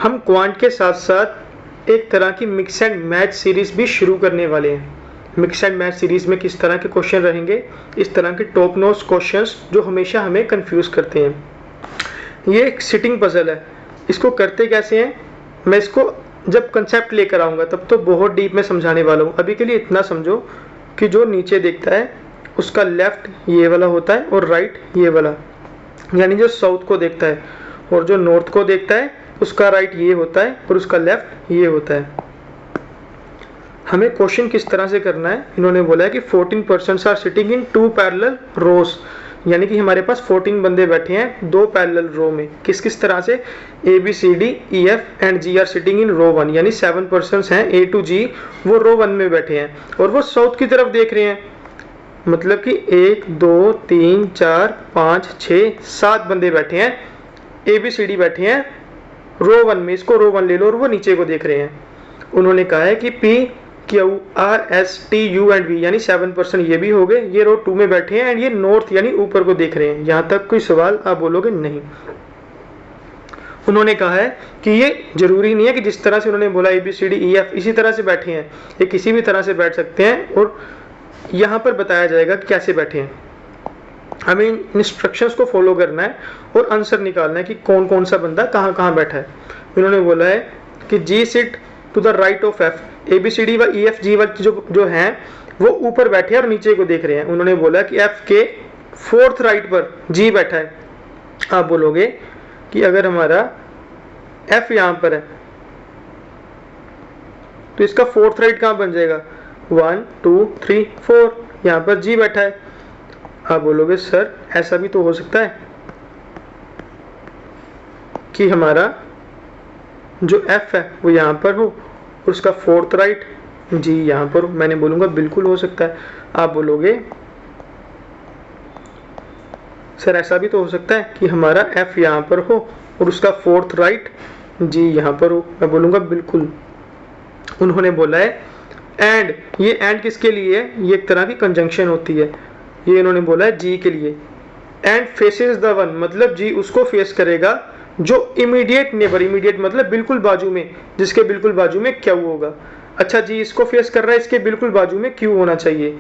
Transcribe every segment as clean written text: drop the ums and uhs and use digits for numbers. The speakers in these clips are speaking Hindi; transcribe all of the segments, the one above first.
हम क्वांट के साथ साथ एक तरह की मिक्स एंड मैच सीरीज़ भी शुरू करने वाले हैं। मिक्स एंड मैच सीरीज़ में किस तरह के क्वेश्चन रहेंगे, इस तरह के टॉप नोट्स क्वेश्चंस जो हमेशा हमें कंफ्यूज करते हैं। ये एक सिटिंग पजल है। इसको करते कैसे हैं, मैं इसको जब कंसेप्ट लेकर आऊँगा तब तो बहुत डीप में समझाने वाला हूँ। अभी के लिए इतना समझो कि जो नीचे देखता है उसका लेफ्ट ये वाला होता है और राइट ये वाला, यानी जो साउथ को देखता है और जो नॉर्थ को देखता है उसका राइट ये होता है और उसका लेफ्ट ये होता है। हमें क्वेश्चन किस तरह से करना है, इन्होंने बोला है कि 14 persons are sitting in 2 parallel rows, यानी कि हमारे पास 14 बंदे बैठे हैं 2 पैरेलल रो में। किस किस तरह से, A B C D E F and G R sitting in row 1, यानी 7 पर्सन्स हैं ए टू जी, वो रो 1 में बैठे हैं और वो साउथ की तरफ देख रहे हैं। मतलब कि 1 2 3 4 5 6 7 बंदे बैठे हैं, ए बी सी डी बैठे हैं रो 1 में, इसको रो 1 ले लो, और वो नीचे को देख रहे हैं। उन्होंने कहा है कि P Q R S T U and V, यानी 7% ये भी हो गए, ये रो 2 में बैठे हैं एंड ये नॉर्थ यानी ऊपर को देख रहे हैं। यहाँ तक कोई सवाल आप बोलोगे नहीं। उन्होंने कहा है कि ये जरूरी नहीं है कि जिस तरह से उन्होंने बोला A B C D E F इसी तरह से बैठे हैं, ये किसी भी तरह से बैठ सकते हैं और यहाँ पर बताया जाएगा कि कैसे बैठे हैं। हमें इंस्ट्रक्शंस को फॉलो करना है और आंसर निकालना है कि कौन कौन सा बंदा कहाँ कहाँ बैठा है। इन्होंने बोला है कि G sit to the right of F, A B C D व ई एफ जी वाले जो हैं वो ऊपर बैठे हैं और नीचे को देख रहे हैं। उन्होंने बोला कि एफ के 4th राइट पर जी बैठा है। आप बोलोगे कि अगर हमारा एफ यहाँ पर है तो इसका 4th राइट कहाँ बन जाएगा, 1 2 3 4, यहाँ पर जी बैठा है। आप बोलोगे सर ऐसा भी तो हो सकता है कि हमारा जो एफ है वो यहाँ पर हो और उसका 4th राइट जी यहाँ पर हो। मैंने बोलूँगा बिल्कुल हो सकता है। आप बोलोगे सर ऐसा भी तो हो सकता है कि हमारा एफ यहाँ पर हो और उसका 4th राइट जी यहाँ पर हो। मैं बोलूँगा बिल्कुल। उन्होंने बोला है एंड, ये एंड किसके लिए है, ये एक तरह की कंजंक्शन होती है। ये इन्होंने बोला है जी के लिए। एंड फेसेस द वन, मतलब जी उसको फेस करेगा जो इमीडिएट नेबर, इमीडिएट मतलब बिल्कुल बाजू में, जिसके बिल्कुल बाजू में क्यू होगा। अच्छा जी इसको फेस कर रहा है, इसके बिल्कुल बाजू में क्यू होना चाहिए,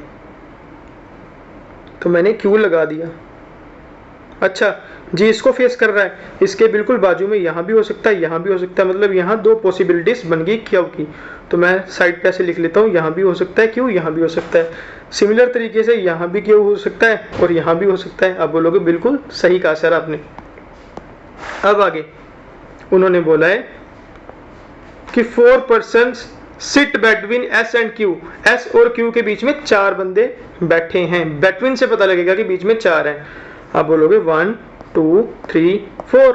तो मैंने क्यू लगा दिया। अच्छा जी इसको फेस कर रहा है, इसके बिल्कुल बाजू में यहाँ भी हो सकता है, यहाँ भी हो सकता है, मतलब यहाँ 2 पॉसिबिलिटीज बन गई क्यू की। तो मैं साइड पे ऐसे लिख लेता हूँ, यहाँ भी हो सकता है क्यू, यहाँ भी हो सकता है। सिमिलर तरीके से यहाँ भी क्यू हो सकता है और यहाँ भी हो सकता है। आप बोलोगे बिल्कुल सही कहा सर आपने। अब आगे उन्होंने बोला है कि 4 persons sit between S and Q, S और क्यू के बीच में 4 बंदे बैठे हैं। बिटवीन से पता लगेगा कि बीच में 4 हैं। आप बोलोगे 1 2 3 4,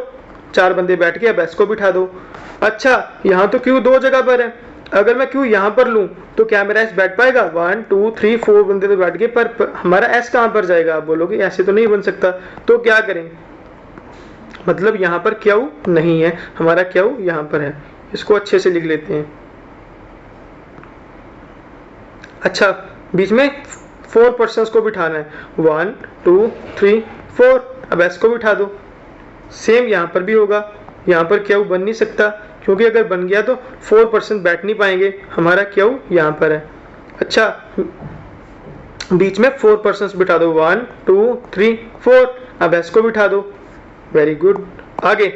4 बंदे बैठ के अब एस को बिठा दो। अच्छा यहाँ तो क्यू 2 जगह पर है, अगर मैं क्यू यहाँ पर लूँ तो क्या मेरा एस बैठ पाएगा, 1 2 3 4 बंदे तो बैठ गए, पर हमारा एस कहाँ पर जाएगा। आप बोलोगे ऐसे तो नहीं बन सकता, तो क्या करें, मतलब यहाँ पर क्यू नहीं है, हमारा क्यू यहाँ पर है। इसको अच्छे से लिख लेते हैं। अच्छा बीच में 4 पर्सन्स को बिठाना है, 1 2 3 4, अब एस को बिठा दो। सेम यहाँ पर भी होगा, यहाँ पर क्यू बन नहीं सकता क्योंकि अगर बन गया तो 4 पर्सन बैठ नहीं पाएंगे, हमारा क्यू यहाँ पर है। अच्छा बीच में 4 पर्सन्स बिठा दो, 1 2 3 4, अब एस को बिठा दो। Very good. आगे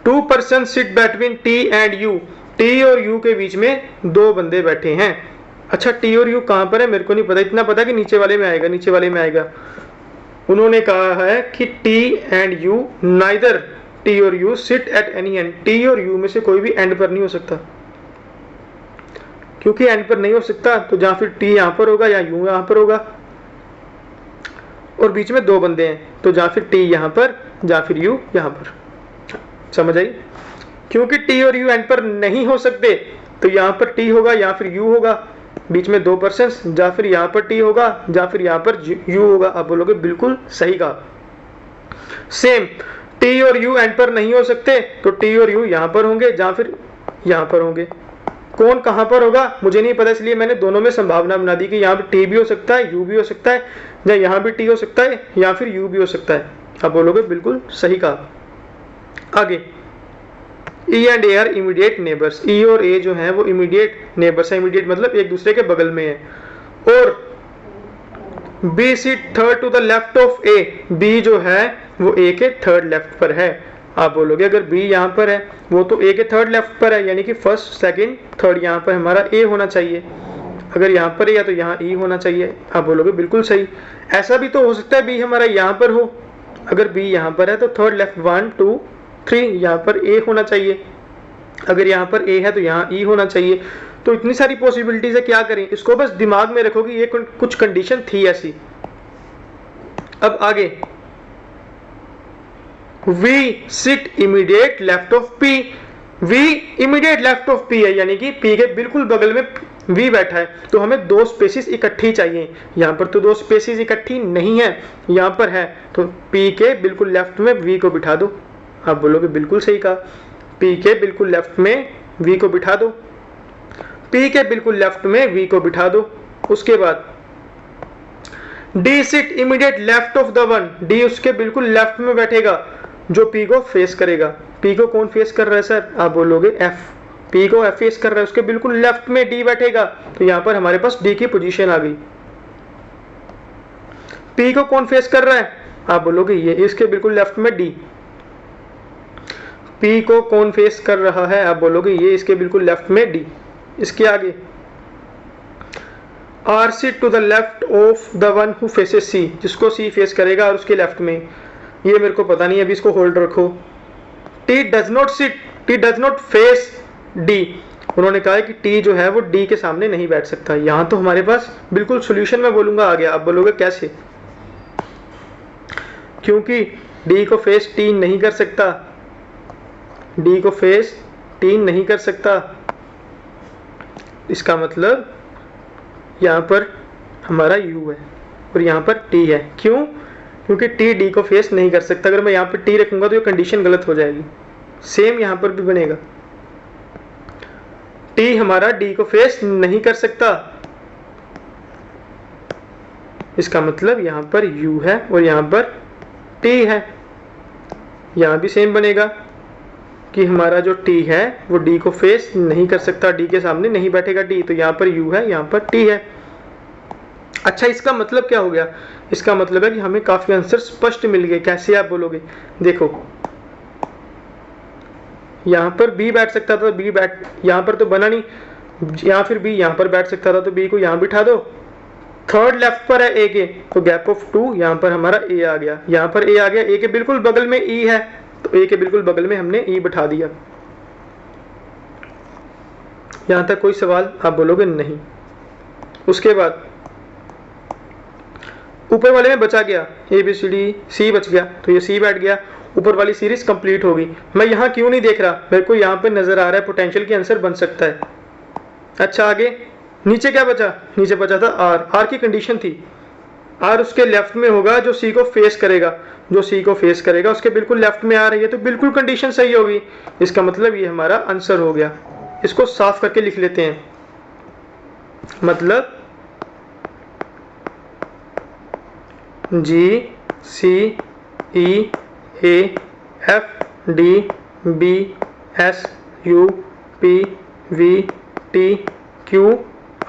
2 person sit between T and you, T और यू के बीच में 2 बंदे बैठे हैं। अच्छा टी और यू कहाँ पर है मेरे को नहीं पता, इतना पता कि नीचे वाले में आएगा, नीचे वाले में आएगा। उन्होंने कहा है कि T and U, neither T और U sit at any end, T और यू में से कोई भी एंड पर नहीं हो सकता। क्योंकि एंड पर नहीं हो सकता तो जहाँ फिर टी यहाँ पर होगा या यू यहाँ पर होगा, और बीच में 2 बंदे हैं तो जहाँ फिर टी यहाँ पर या फिर यू यहाँ पर। समझ आई। क्योंकि टी और यू एंड पर नहीं हो सकते तो यहाँ पर टी होगा या फिर यू होगा, बीच में 2 पर्सन्स, या फिर यहाँ पर टी होगा या फिर यहाँ पर यू होगा। आप बोलोगे बिल्कुल सही कहा। सेम टी और यू एंड पर नहीं हो सकते तो टी और यू यहाँ पर होंगे या फिर यहाँ पर होंगे। कौन कहाँ पर होगा मुझे नहीं पता, इसलिए मैंने दोनों में संभावना बना दी कि यहाँ पर टी भी हो सकता है, यू भी हो सकता है, या यहाँ भी टी हो सकता है या फिर यू भी हो सकता है। आप बोलोगे बिल्कुल सही कहा। आगे E and A are immediate neighbours, E और ए जो है वो इमीडिएट नेबर्स है, इमीडिएट मतलब एक दूसरे के बगल में है। और B seat third to the left of A, B जो है वो ए के थर्ड लेफ्ट पर है। आप बोलोगे अगर बी यहाँ पर है वो तो ए के थर्ड लेफ्ट पर है, यानी कि फर्स्ट सेकंड थर्ड यहाँ पर हमारा ए होना चाहिए, अगर यहाँ पर या तो यहाँ ई होना चाहिए। आप बोलोगे बिल्कुल सही। ऐसा भी तो हो सकता है बी हमारा यहाँ पर हो, अगर बी यहाँ पर है तो थर्ड लेफ्ट 1 2 3 यहाँ पर ए होना चाहिए, अगर यहाँ पर ए है तो यहाँ ई होना चाहिए। तो इतनी सारी पॉसिबिलिटीज है, क्या करें, इसको बस दिमाग में रखोगे ये कुछ कंडीशन थी ऐसी। अब आगे, V sit immediate left of P, V immediate left of P है, यानी कि पी के बिल्कुल बगल में वी बैठा है, तो हमें दो स्पेसिस इकट्ठी चाहिए। यहाँ पर तो दो स्पेसिस इकट्ठी नहीं है, यहाँ पर है, तो पी के बिल्कुल लेफ्ट में वी को बिठा दो। आप बोलोगे बिल्कुल सही कहा, पी के बिल्कुल लेफ्ट में वी को बिठा दो, पी के बिल्कुल लेफ्ट में वी को बिठा दो। उसके बाद D sit immediate left of the one, D उसके बिल्कुल लेफ्ट में बैठेगा जो पी को फेस करेगा। पी को कौन फेस कर रहा है सर, आप बोलोगे एफ, पी को एफ फेस कर रहा है, उसके बिल्कुल लेफ्ट में डी बैठेगा, तो यहां पर हमारे पास डी की पोजीशन आ गई। पी को कौन फेस कर रहा है, आप बोलोगे ये, इसके बिल्कुल लेफ्ट में डी। पी को कौन फेस कर रहा है, आप बोलोगे ये, इसके बिल्कुल लेफ्ट में डी। इसके आगे R sit to the left of the one who faces C, जिसको सी फेस करेगा और उसके लेफ्ट में, ये मेरे को पता नहीं, अभी इसको होल्ड रखो। T does not sit, T does not face D, उन्होंने कहा है कि टी जो है वो डी के सामने नहीं बैठ सकता। यहां तो हमारे पास बिल्कुल सॉल्यूशन में बोलूंगा आ गया। आप बोलोगे कैसे, क्योंकि डी को फेस टी नहीं कर सकता, डी को फेस टी नहीं कर सकता, इसका मतलब यहां पर हमारा u है और यहां पर t है। क्यों, क्योंकि t d को फेस नहीं कर सकता। अगर मैं यहां पर t रखूंगा तो ये कंडीशन गलत हो जाएगी। सेम यहां पर भी बनेगा, t हमारा d को फेस नहीं कर सकता, इसका मतलब यहां पर u है और यहां पर t है। यहां भी सेम बनेगा कि हमारा जो t है वो d को फेस नहीं कर सकता, d के सामने नहीं बैठेगा d, तो यहाँ पर u है, यहाँ पर t है। अच्छा, इसका मतलब क्या हो गया, इसका मतलब है कि हमें काफी आंसर स्पष्ट मिल गए। कैसे, आप बोलोगे देखो, यहाँ पर b बैठ सकता था, b बैठ, यहाँ पर तो बना नहीं, या फिर b यहाँ पर बैठ सकता था, तो b को यहाँ बिठा दो। थर्ड लेफ्ट पर है a के, तो गैप ऑफ 2, यहाँ पर हमारा a आ गया, यहाँ पर a आ गया, a के बिल्कुल बगल में e है, तो ए के बिल्कुल बगल में हमने ई बिठा दिया। यहां तक कोई सवाल, आप बोलोगे नहीं। उसके बाद ऊपर वाले में बचा गया ए बी सी डी, सी बच गया, तो ये सी बैठ गया, ऊपर वाली सीरीज कंप्लीट होगी। मैं यहां क्यों नहीं देख रहा, मेरे को यहां पे नजर आ रहा है पोटेंशियल की आंसर बन सकता है। अच्छा, आगे नीचे क्या बचा, नीचे बचा था आर, आर की कंडीशन थी आर उसके लेफ्ट में होगा जो सी को फेस करेगा, जो सी को फेस करेगा उसके बिल्कुल लेफ्ट में आ रही है, तो बिल्कुल कंडीशन सही होगी। इसका मतलब ये हमारा आंसर हो गया। इसको साफ करके लिख लेते हैं, मतलब G C E A F D B S U P V T Q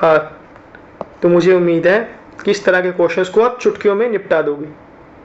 R. तो मुझे उम्मीद है कि इस तरह के क्वेश्चंस को आप चुटकियों में निपटा दोगे।